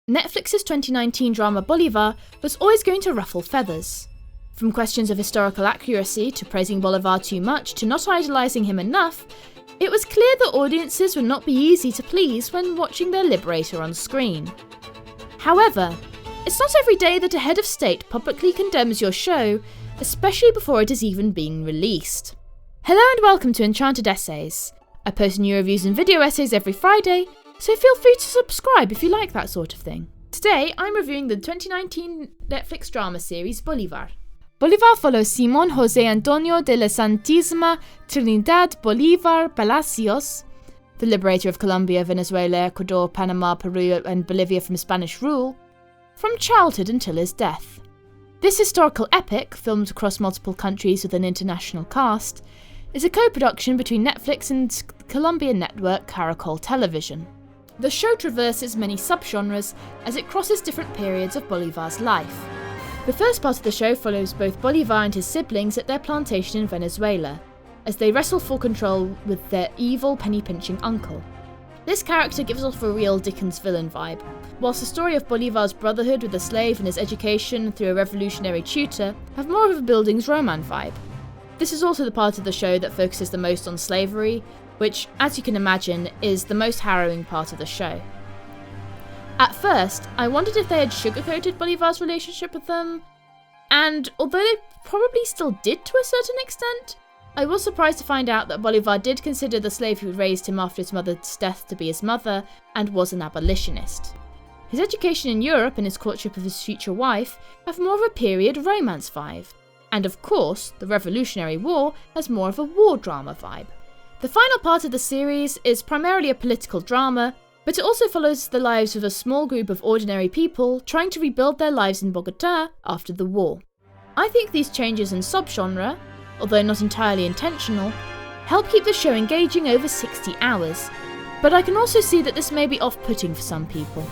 Netflix's 2019 drama Bolivar was always going to ruffle feathers. From questions of historical accuracy to praising Bolivar too much to not idolising him enough, it was clear that audiences would not be easy to please when watching their liberator on screen. However, it's not every day that a head of state publicly condemns your show, especially before it has even been released. Hello and welcome to Enchanted Essays. I post new reviews and video essays every Friday, so feel free to subscribe if you like that sort of thing. Today, I'm reviewing the 2019 Netflix drama series Bolivar. Bolivar follows Simón José Antonio de la Santísima Trinidad Bolívar Palacios, the liberator of Colombia, Venezuela, Ecuador, Panama, Peru and Bolivia from Spanish rule, from childhood until his death. This historical epic, filmed across multiple countries with an international cast, is a co-production between Netflix and Colombian network Caracol Television. The show traverses many subgenres as it crosses different periods of Bolivar's life. The first part of the show follows both Bolivar and his siblings at their plantation in Venezuela, as they wrestle for control with their evil penny-pinching uncle. This character gives off a real Dickens villain vibe, whilst the story of Bolivar's brotherhood with a slave and his education through a revolutionary tutor have more of a Bildungsroman vibe. This is also the part of the show that focuses the most on slavery, which, as you can imagine, is the most harrowing part of the show. At first, I wondered if they had sugarcoated Bolivar's relationship with them, and although they probably still did to a certain extent, I was surprised to find out that Bolivar did consider the slave who raised him after his mother's death to be his mother, and was an abolitionist. His education in Europe and his courtship of his future wife have more of a period romance vibe, and of course, the Revolutionary War has more of a war drama vibe. The final part of the series is primarily a political drama, but it also follows the lives of a small group of ordinary people trying to rebuild their lives in Bogotá after the war. I think these changes in subgenre, although not entirely intentional, help keep the show engaging over 60 hours, but I can also see that this may be off-putting for some people.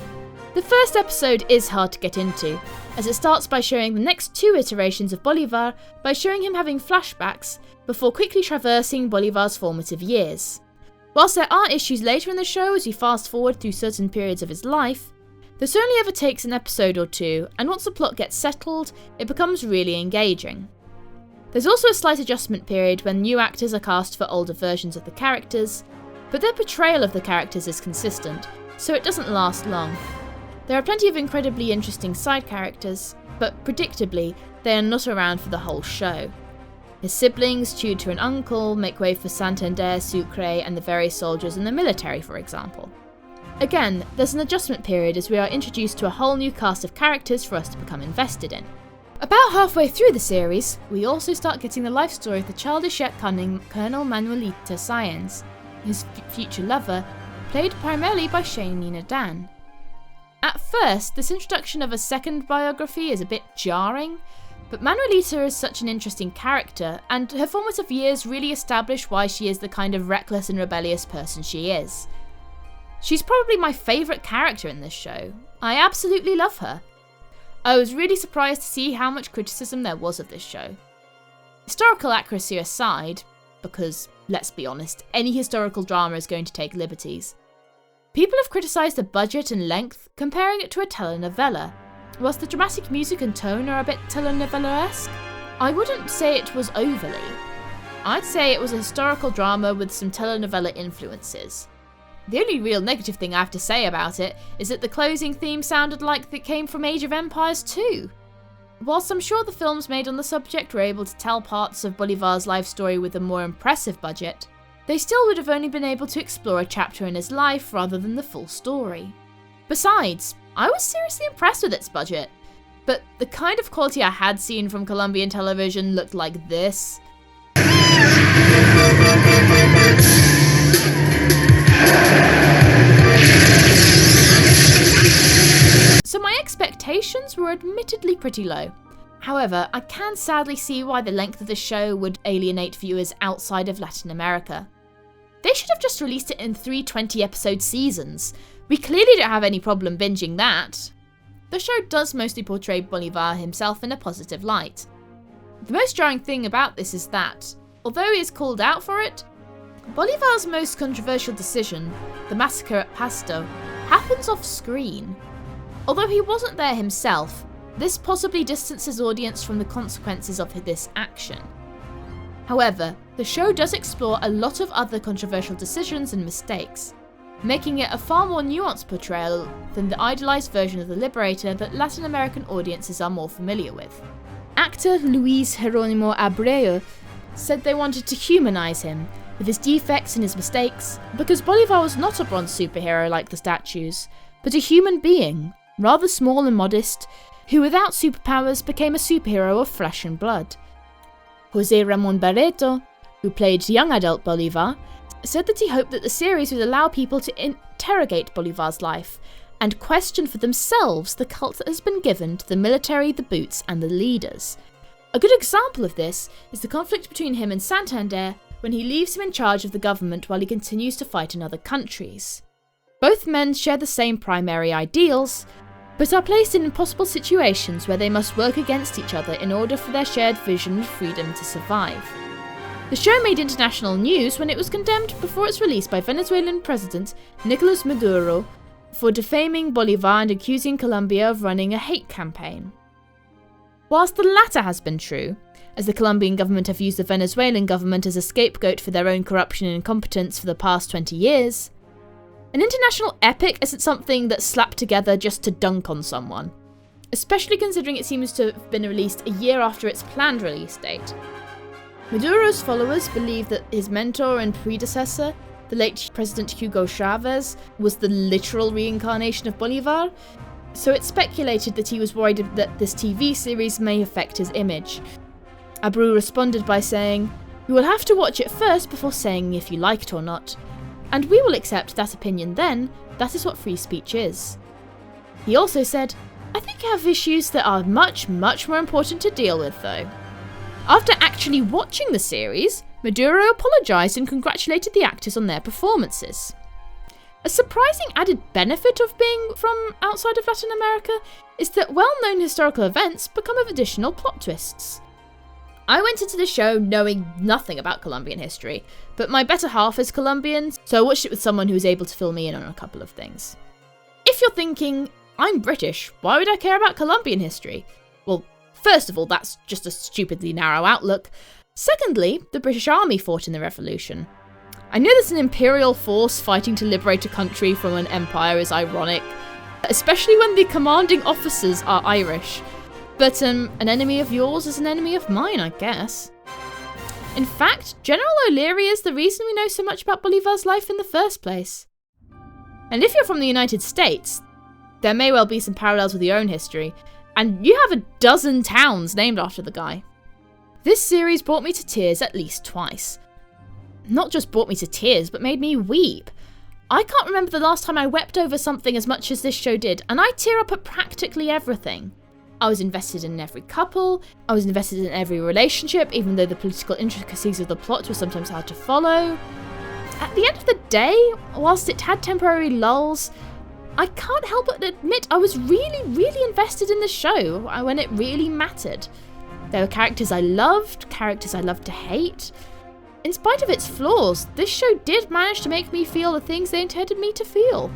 The first episode is hard to get into, as it starts by showing the next two iterations of Bolivar by showing him having flashbacks before quickly traversing Bolivar's formative years. Whilst there are issues later in the show as we fast forward through certain periods of his life, this only ever takes an episode or two, and once the plot gets settled, it becomes really engaging. There's also a slight adjustment period when new actors are cast for older versions of the characters, but their portrayal of the characters is consistent, so it doesn't last long. There are plenty of incredibly interesting side characters, but predictably, they are not around for the whole show. His siblings, tutor and uncle, make way for Santander, Sucre and the various soldiers in the military, for example. Again, there's an adjustment period as we are introduced to a whole new cast of characters for us to become invested in. About halfway through the series, we also start getting the life story of the childish yet cunning Colonel Manuelita Sáenz, his future lover, played primarily by Shainina Dan. At first, this introduction of a second biography is a bit jarring, but Manuelita is such an interesting character, and her formative years really establish why she is the kind of reckless and rebellious person she is. She's probably my favourite character in this show. I absolutely love her. I was really surprised to see how much criticism there was of this show. Historical accuracy aside, because, let's be honest, any historical drama is going to take liberties, people have criticised the budget and length, comparing it to a telenovela. Whilst the dramatic music and tone are a bit telenovela-esque, I wouldn't say it was overly. I'd say it was a historical drama with some telenovela influences. The only real negative thing I have to say about it is that the closing theme sounded like it came from Age of Empires 2. Whilst I'm sure the films made on the subject were able to tell parts of Bolivar's life story with a more impressive budget, they still would have only been able to explore a chapter in his life rather than the full story. Besides, I was seriously impressed with its budget, but the kind of quality I had seen from Colombian television looked like this. So my expectations were admittedly pretty low. However, I can sadly see why the length of the show would alienate viewers outside of Latin America. They should have just released it in 3 20-episode seasons. We clearly don't have any problem binging that. The show does mostly portray Bolivar himself in a positive light. The most jarring thing about this is that, although he is called out for it, Bolivar's most controversial decision, the massacre at Pasto, happens off screen. Although he wasn't there himself, this possibly distances audience from the consequences of this action. However, the show does explore a lot of other controversial decisions and mistakes, making it a far more nuanced portrayal than the idealized version of the Liberator that Latin American audiences are more familiar with. Actor Luis Jerónimo Abreu said they wanted to humanize him, with his defects and his mistakes, because Bolivar was not a bronze superhero like the statues, but a human being, rather small and modest, who without superpowers became a superhero of flesh and blood. José Ramón Barreto, who played young adult Bolivar, said that he hoped that the series would allow people to interrogate Bolivar's life and question for themselves the cult that has been given to the military, the boots, and the leaders. A good example of this is the conflict between him and Santander when he leaves him in charge of the government while he continues to fight in other countries. Both men share the same primary ideals, but are placed in impossible situations where they must work against each other in order for their shared vision of freedom to survive. The show made international news when it was condemned before its release by Venezuelan President Nicolas Maduro for defaming Bolivar and accusing Colombia of running a hate campaign. Whilst the latter has been true, as the Colombian government have used the Venezuelan government as a scapegoat for their own corruption and incompetence for the past 20 years, an international epic isn't something that's slapped together just to dunk on someone, especially considering it seems to have been released a year after its planned release date. Maduro's followers believe that his mentor and predecessor, the late President Hugo Chavez, was the literal reincarnation of Bolivar, so it's speculated that he was worried that this TV series may affect his image. Abreu responded by saying, "You will have to watch it first before saying if you like it or not, and we will accept that opinion then. That is what free speech is." He also said, "I think I have issues that are much, much more important to deal with though." After actually watching the series, Maduro apologised and congratulated the actors on their performances. A surprising added benefit of being from outside of Latin America is that well-known historical events become of additional plot twists. I went into the show knowing nothing about Colombian history, but my better half is Colombian, so I watched it with someone who was able to fill me in on a couple of things. If you're thinking, I'm British, why would I care about Colombian history? Well, first of all, that's just a stupidly narrow outlook. Secondly, the British Army fought in the Revolution. I know that an imperial force fighting to liberate a country from an empire is ironic, especially when the commanding officers are Irish. But an enemy of yours is an enemy of mine, I guess. In fact, General O'Leary is the reason we know so much about Bolivar's life in the first place. And if you're from the United States, there may well be some parallels with your own history, and you have a dozen towns named after the guy. This series brought me to tears at least twice. Not just brought me to tears, but made me weep. I can't remember the last time I wept over something as much as this show did, and I tear up at practically everything. I was invested in every couple, I was invested in every relationship, even though the political intricacies of the plot were sometimes hard to follow. At the end of the day, whilst it had temporary lulls, I can't help but admit I was really invested in the show when it really mattered. There were characters I loved to hate. In spite of its flaws, this show did manage to make me feel the things they intended me to feel.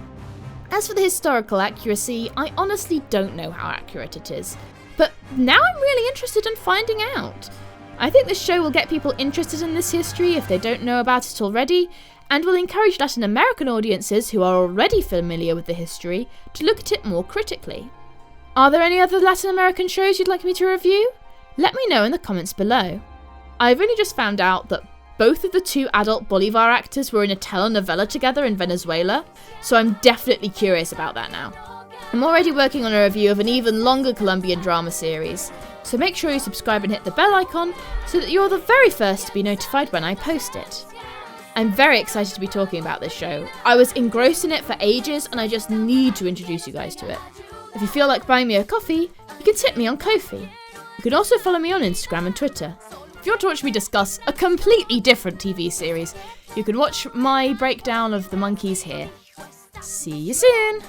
As for the historical accuracy, I honestly don't know how accurate it is, but now I'm really interested in finding out. I think this show will get people interested in this history if they don't know about it already, and will encourage Latin American audiences who are already familiar with the history to look at it more critically. Are there any other Latin American shows you'd like me to review? Let me know in the comments below. I've only just found out that both of the two adult Bolivar actors were in a telenovela together in Venezuela, so I'm definitely curious about that now. I'm already working on a review of an even longer Colombian drama series, so make sure you subscribe and hit the bell icon so that you're the very first to be notified when I post it. I'm very excited to be talking about this show. I was engrossed in it for ages and I just need to introduce you guys to it. If you feel like buying me a coffee, you can tip me on Ko-fi. You can also follow me on Instagram and Twitter. If you want to watch me discuss a completely different TV series, you can watch my breakdown of The Monkeys here. See you soon!